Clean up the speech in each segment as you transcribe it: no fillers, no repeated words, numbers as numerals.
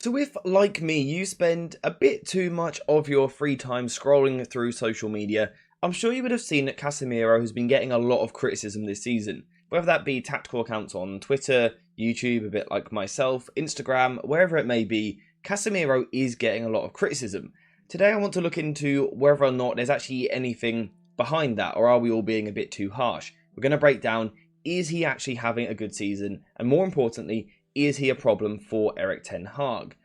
So if, like me, you spend a bit too much of your free time scrolling through social media, I'm sure you would have seen that Casemiro has been getting a lot of criticism this season. Whether that be tactical accounts on Twitter, YouTube, a bit like myself, Instagram, wherever it may be, Casemiro is getting a lot of criticism. Today I want to look into whether or not there's actually anything behind that, or are we all being a bit too harsh? We're going to break down, is he actually having a good season? And more importantly, is he a problem for Erik ten Hag?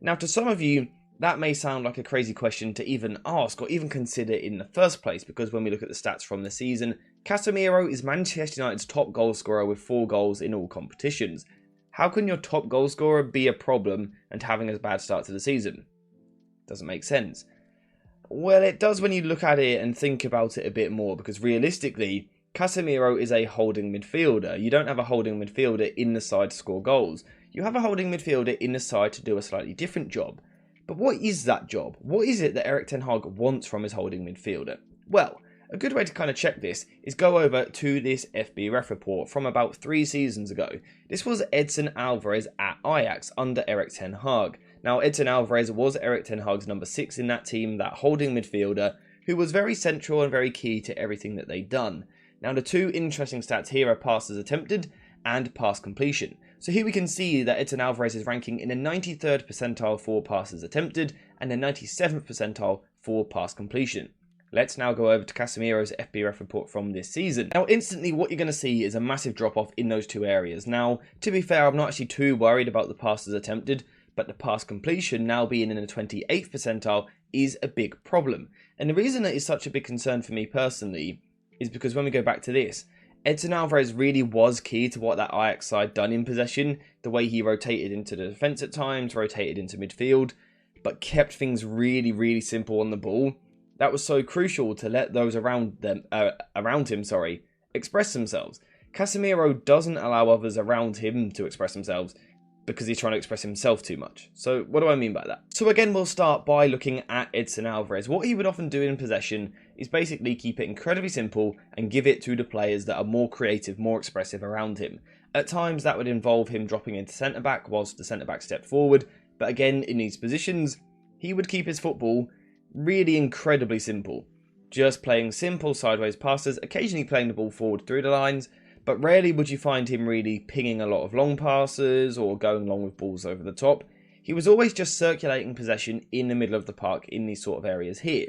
Now, to some of you, that may sound like a crazy question to even ask or even consider in the first place, because when we look at the stats from the season, Casemiro is Manchester United's top goal scorer with 4 goals in all competitions. How can your top goal scorer be a problem and having a bad start to the season? Doesn't make sense. Well, it does when you look at it and think about it a bit more, because realistically, Casemiro is a holding midfielder. You don't have a holding midfielder in the side to score goals. You have a holding midfielder in the side to do a slightly different job. But what is that job? What is it that Erik ten Hag wants from his holding midfielder? Well, a good way to kind of check this is go over to this FBref report from about 3 seasons ago. This was Edson Alvarez at Ajax under Erik ten Hag. Now, Edson Alvarez was Erik ten Hag's number 6 in that team, that holding midfielder, who was very central and very key to everything that they'd done. Now, the 2 interesting stats here are passes attempted and pass completion. So here we can see that Edson Alvarez is ranking in the 93rd percentile for passes attempted and the 97th percentile for pass completion. Let's now go over to Casemiro's FBref report from this season. Now, instantly what you're going to see is a massive drop off in those 2 areas. Now, to be fair, I'm not actually too worried about the passes attempted, but the pass completion now being in the 28th percentile is a big problem. And the reason that is such a big concern for me personally is because when we go back to this, Edson Alvarez really was key to what that Ajax side done in possession, the way he rotated into the defence at times, rotated into midfield, but kept things really, really simple on the ball. That was so crucial to let those around him, express themselves. Casemiro doesn't allow others around him to express themselves because he's trying to express himself too much. So what do I mean by that? So again, we'll start by looking at Edson Alvarez. What he would often do in possession is basically keep it incredibly simple and give it to the players that are more creative, more expressive around him. At times that would involve him dropping into centre-back whilst the centre-back stepped forward, but again, in these positions, he would keep his football really incredibly simple. Just playing simple sideways passes, occasionally playing the ball forward through the lines, but rarely would you find him really pinging a lot of long passes or going long with balls over the top. He was always just circulating possession in the middle of the park in these sort of areas here.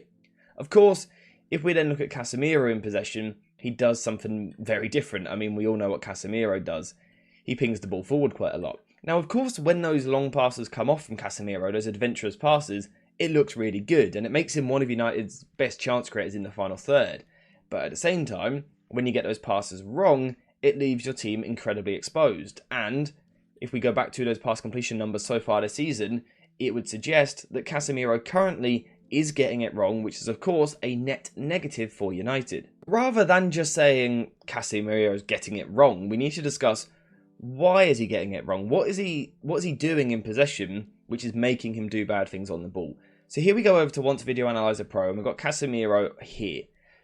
Of course, if we then look at Casemiro in possession, he does something very different. I mean, we all know what Casemiro does. He pings the ball forward quite a lot. Now, of course, when those long passes come off from Casemiro, those adventurous passes, it looks really good and it makes him one of United's best chance creators in the final third. But at the same time, when you get those passes wrong, it leaves your team incredibly exposed. And if we go back to those pass completion numbers so far this season, it would suggest that Casemiro currently is getting it wrong, which is of course a net negative for United. Rather than just saying Casemiro is getting it wrong, we need to discuss why is he getting it wrong? What is he doing in possession which is making him do bad things on the ball? So here we go over to Once Video Analyzer Pro and we've got Casemiro here.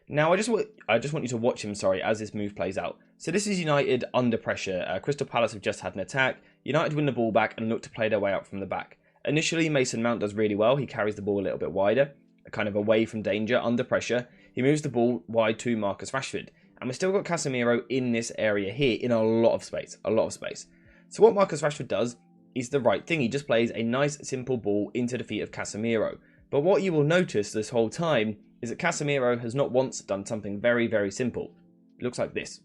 Now, I just want you to watch him, as this move plays out. So this is United under pressure. Crystal Palace have just had an attack. United win the ball back and look to play their way out from the back. Initially, Mason Mount does really well. He carries the ball a little bit wider, kind of away from danger, under pressure. He moves the ball wide to Marcus Rashford. And we've still got Casemiro in this area here, in a lot of space. So what Marcus Rashford does is the right thing. He just plays a nice, simple ball into the feet of Casemiro. But what you will notice this whole time is that Casemiro has not once done something very, very simple. It looks like this.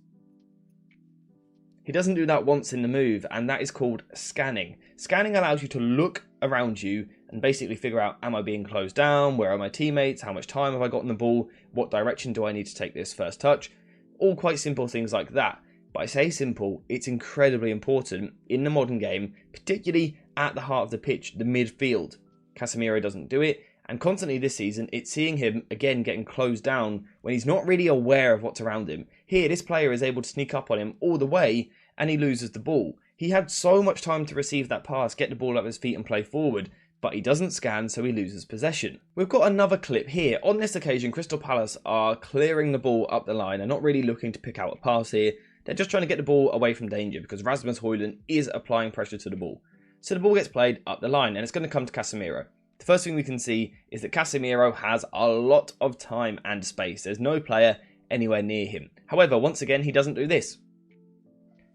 He doesn't do that once in the move, and that is called scanning. Scanning allows you to look around you and basically figure out, am I being closed down? Where are my teammates? How much time have I got on the ball? What direction do I need to take this first touch? All quite simple things like that. But I say simple, it's incredibly important in the modern game, particularly at the heart of the pitch, the midfield. Casemiro doesn't do it. And constantly this season, it's seeing him, again, getting closed down when he's not really aware of what's around him. Here, this player is able to sneak up on him all the way, and he loses the ball. He had so much time to receive that pass, get the ball at his feet and play forward, but he doesn't scan, so he loses possession. We've got another clip here. On this occasion, Crystal Palace are clearing the ball up the line and not really looking to pick out a pass here. They're just trying to get the ball away from danger because Rasmus Højlund is applying pressure to the ball. So the ball gets played up the line and it's going to come to Casemiro. The first thing we can see is that Casemiro has a lot of time and space. There's no player anywhere near him. However, once again, he doesn't do this.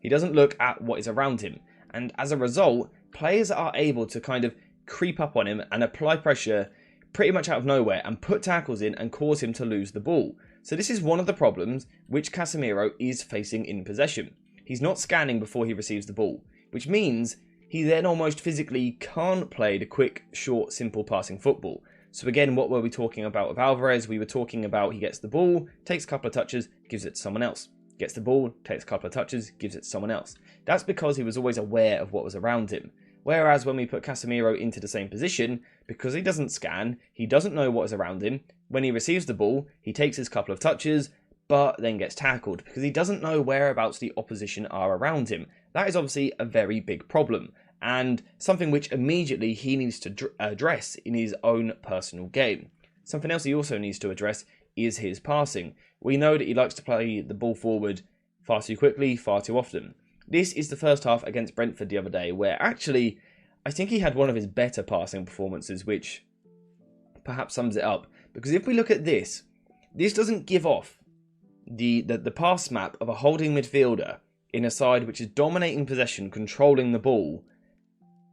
He doesn't look at what is around him. And as a result, players are able to kind of creep up on him and apply pressure pretty much out of nowhere and put tackles in and cause him to lose the ball. So this is one of the problems which Casemiro is facing in possession. He's not scanning before he receives the ball, which means he then almost physically can't play the quick, short, simple passing football. So again, what were we talking about with Alvarez? We were talking about he gets the ball, takes a couple of touches, gives it to someone else. Gets the ball, takes a couple of touches, gives it to someone else. That's because he was always aware of what was around him. Whereas when we put Casemiro into the same position, because he doesn't scan, he doesn't know what is around him. When he receives the ball, he takes his couple of touches, but then gets tackled because he doesn't know whereabouts the opposition are around him. That is obviously a very big problem, and something which immediately he needs to address in his own personal game. Something else he also needs to address is his passing. We know that he likes to play the ball forward far too quickly, far too often. This is the first half against Brentford the other day, where actually I think he had one of his better passing performances, which perhaps sums it up. Because if we look at this doesn't give off the pass map of a holding midfielder in a side which is dominating possession, controlling the ball.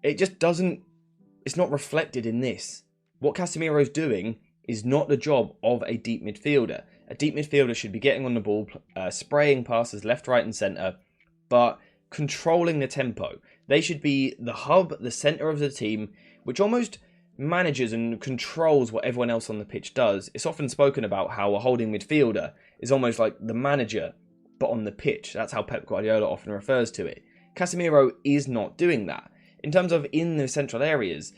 It just doesn't, it's not reflected in this. What Casemiro's doing is not the job of a deep midfielder. A deep midfielder should be getting on the ball, spraying passes left, right and centre, but controlling the tempo. They should be the hub, the centre of the team, which almost manages and controls what everyone else on the pitch does. It's often spoken about how a holding midfielder is almost like the manager, but on the pitch. That's how Pep Guardiola often refers to it. Casemiro is not doing that. In terms of in the central areas,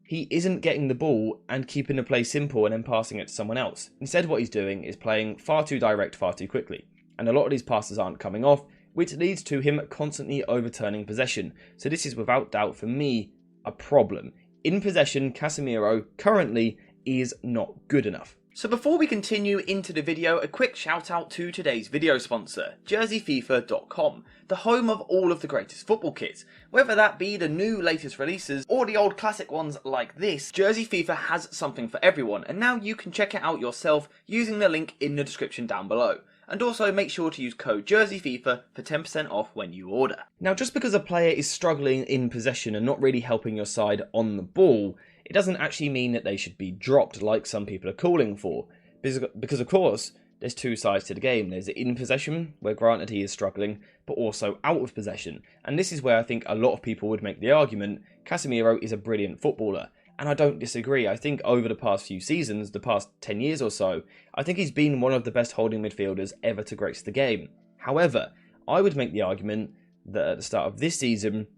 he isn't getting the ball and keeping the play simple and then passing it to someone else. Instead, what he's doing is playing far too direct, far too quickly. And a lot of these passes aren't coming off, which leads to him constantly overturning possession. So this is without doubt, for me, a problem. In possession, Casemiro currently is not good enough. So before we continue into the video, a quick shout out to today's video sponsor, jerseyfifa.com, the home of all of the greatest football kits. Whether that be the new latest releases or the old classic ones like this, Jersey FIFA has something for everyone, and now you can check it out yourself using the link in the description down below. And also make sure to use code JerseyFIFA for 10% off when you order. Now, just because a player is struggling in possession and not really helping your side on the ball, it doesn't actually mean that they should be dropped like some people are calling for. Because of course, there's two sides to the game. There's in possession, where granted he is struggling, but also out of possession. And this is where I think a lot of people would make the argument, Casemiro is a brilliant footballer. And I don't disagree. I think over the past few seasons, the past 10 years or so, I think he's been one of the best holding midfielders ever to grace the game. However, I would make the argument that at the start of this season,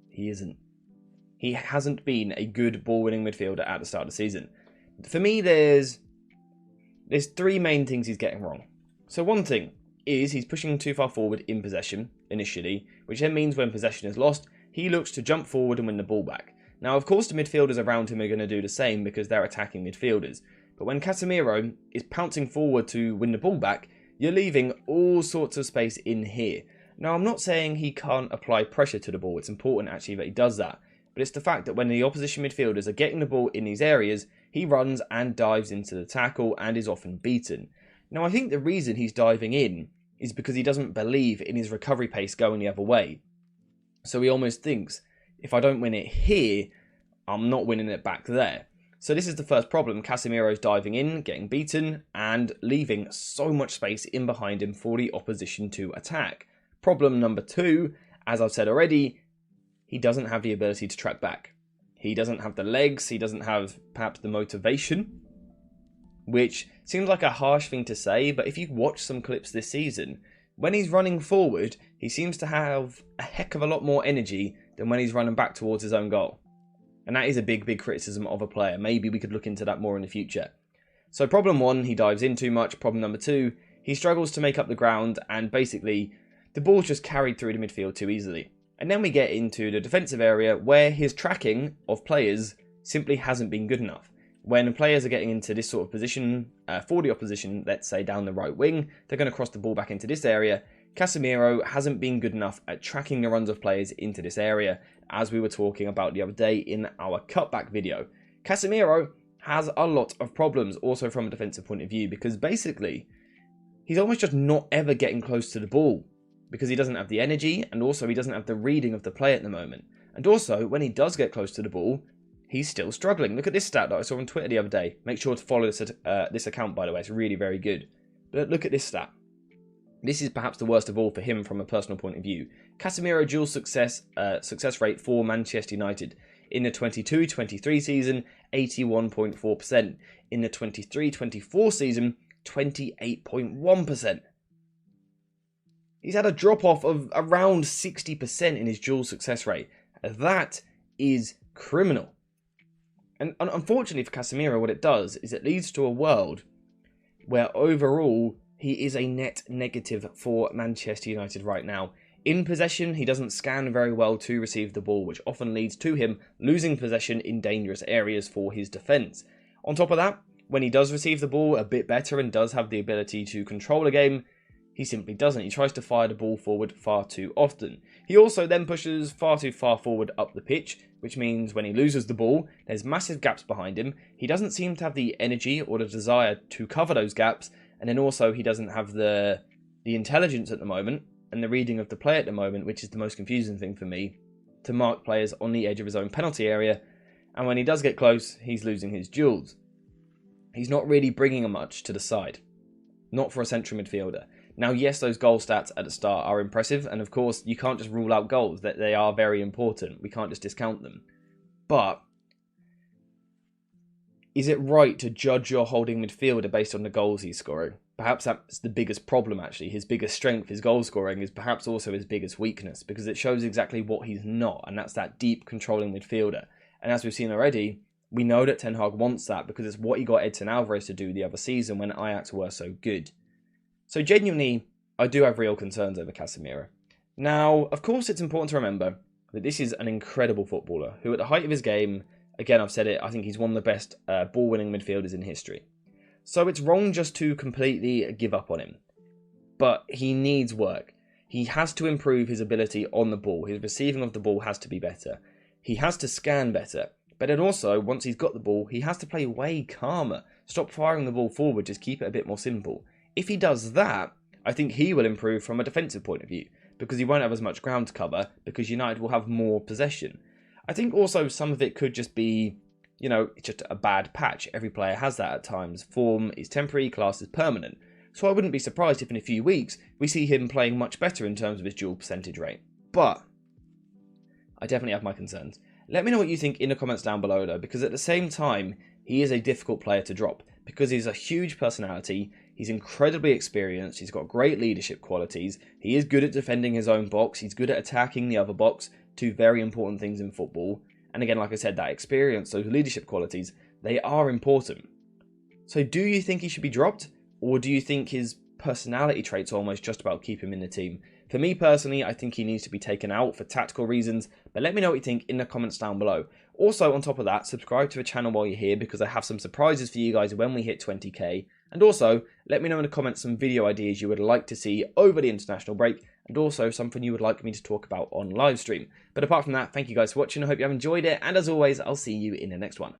he isn't. He hasn't been a good ball-winning midfielder at the start of the season. For me, there's three main things he's getting wrong. So one thing is he's pushing too far forward in possession initially, which then means when possession is lost, he looks to jump forward and win the ball back. Now, of course, the midfielders around him are going to do the same because they're attacking midfielders. But when Casemiro is pouncing forward to win the ball back, you're leaving all sorts of space in here. Now, I'm not saying he can't apply pressure to the ball. It's important, actually, that he does that. But it's the fact that when the opposition midfielders are getting the ball in these areas, he runs and dives into the tackle and is often beaten. Now, I think the reason he's diving in is because he doesn't believe in his recovery pace going the other way. So he almost thinks, if I don't win it here, I'm not winning it back there. So this is the first problem. Casemiro's diving in, getting beaten, and leaving so much space in behind him for the opposition to attack. Problem number two, as I've said already, he doesn't have the ability to track back. He doesn't have the legs, he doesn't have perhaps the motivation, which seems like a harsh thing to say, but if you watch some clips this season, when he's running forward, he seems to have a heck of a lot more energy than when he's running back towards his own goal. And that is a big criticism of a player. Maybe we could look into that more in the future. So problem one, he dives in too much. Problem number two, he struggles to make up the ground, and basically the ball's just carried through the midfield too easily. And then we get into the defensive area where his tracking of players simply hasn't been good enough. When players are getting into this sort of position for the opposition, let's say down the right wing, they're going to cross the ball back into this area. Casemiro hasn't been good enough at tracking the runs of players into this area, as we were talking about the other day in our cutback video. Casemiro has a lot of problems also from a defensive point of view, because basically he's almost just not ever getting close to the ball because he doesn't have the energy, and also he doesn't have the reading of the play at the moment. And also, when he does get close to the ball, he's still struggling. Look at this stat that I saw on Twitter the other day. Make sure to follow this account, by the way. It's really very good. But look at this stat. This is perhaps the worst of all for him from a personal point of view. Casemiro dual success rate for Manchester United. In the 22-23 season, 81.4%. In the 23-24 season, 28.1%. He's had a drop-off of around 60% in his dual success rate. That is criminal. And unfortunately for Casemiro, what it does is it leads to a world where overall he is a net negative for Manchester United right now. In possession, he doesn't scan very well to receive the ball, which often leads to him losing possession in dangerous areas for his defence. On top of that, when he does receive the ball a bit better and does have the ability to control a game, he simply doesn't. He tries to fire the ball forward far too often. He also then pushes far too far forward up the pitch, which means when he loses the ball, there's massive gaps behind him. He doesn't seem to have the energy or the desire to cover those gaps, and then also he doesn't have the intelligence at the moment and the reading of the play at the moment, which is the most confusing thing for me, to mark players on the edge of his own penalty area. And when he does get close, he's losing his duels. He's not really bringing much to the side. Not for a central midfielder. Now, yes, those goal stats at the start are impressive, and of course, you can't just rule out goals, that they are very important. We can't just discount them. But is it right to judge your holding midfielder based on the goals he's scoring? Perhaps that's the biggest problem, actually. His biggest strength, his goal scoring, is perhaps also his biggest weakness, because it shows exactly what he's not, and that's that deep, controlling midfielder. And as we've seen already, we know that Ten Hag wants that, because it's what he got Edson Alvarez to do the other season when Ajax were so good. So genuinely, I do have real concerns over Casemiro. Now, of course, it's important to remember that this is an incredible footballer who, at the height of his game, again, I've said it, I think he's one of the best ball-winning midfielders in history. So it's wrong just to completely give up on him. But he needs work. He has to improve his ability on the ball. His receiving of the ball has to be better. He has to scan better. But then also, once he's got the ball, he has to play way calmer. Stop firing the ball forward, just keep it a bit more simple. If he does that, I think he will improve from a defensive point of view, because he won't have as much ground to cover, because United will have more possession. I think also some of it could just be, just a bad patch. Every player has that at times. Form is temporary, class is permanent. So I wouldn't be surprised if in a few weeks we see him playing much better in terms of his dual percentage rate. But I definitely have my concerns. Let me know what you think in the comments down below though, because at the same time, he is a difficult player to drop, because he's a huge personality. He's incredibly experienced, he's got great leadership qualities, he is good at defending his own box, he's good at attacking the other box, two very important things in football. And again, like I said, that experience, those leadership qualities, they are important. So do you think he should be dropped? Or do you think his personality traits almost just about keep him in the team? For me personally, I think he needs to be taken out for tactical reasons, but let me know what you think in the comments down below. Also, on top of that, subscribe to the channel while you're here, because I have some surprises for you guys when we hit 20k. And also, let me know in the comments some video ideas you would like to see over the international break, and also something you would like me to talk about on live stream. But apart from that, thank you guys for watching, I hope you have enjoyed it, and as always, I'll see you in the next one.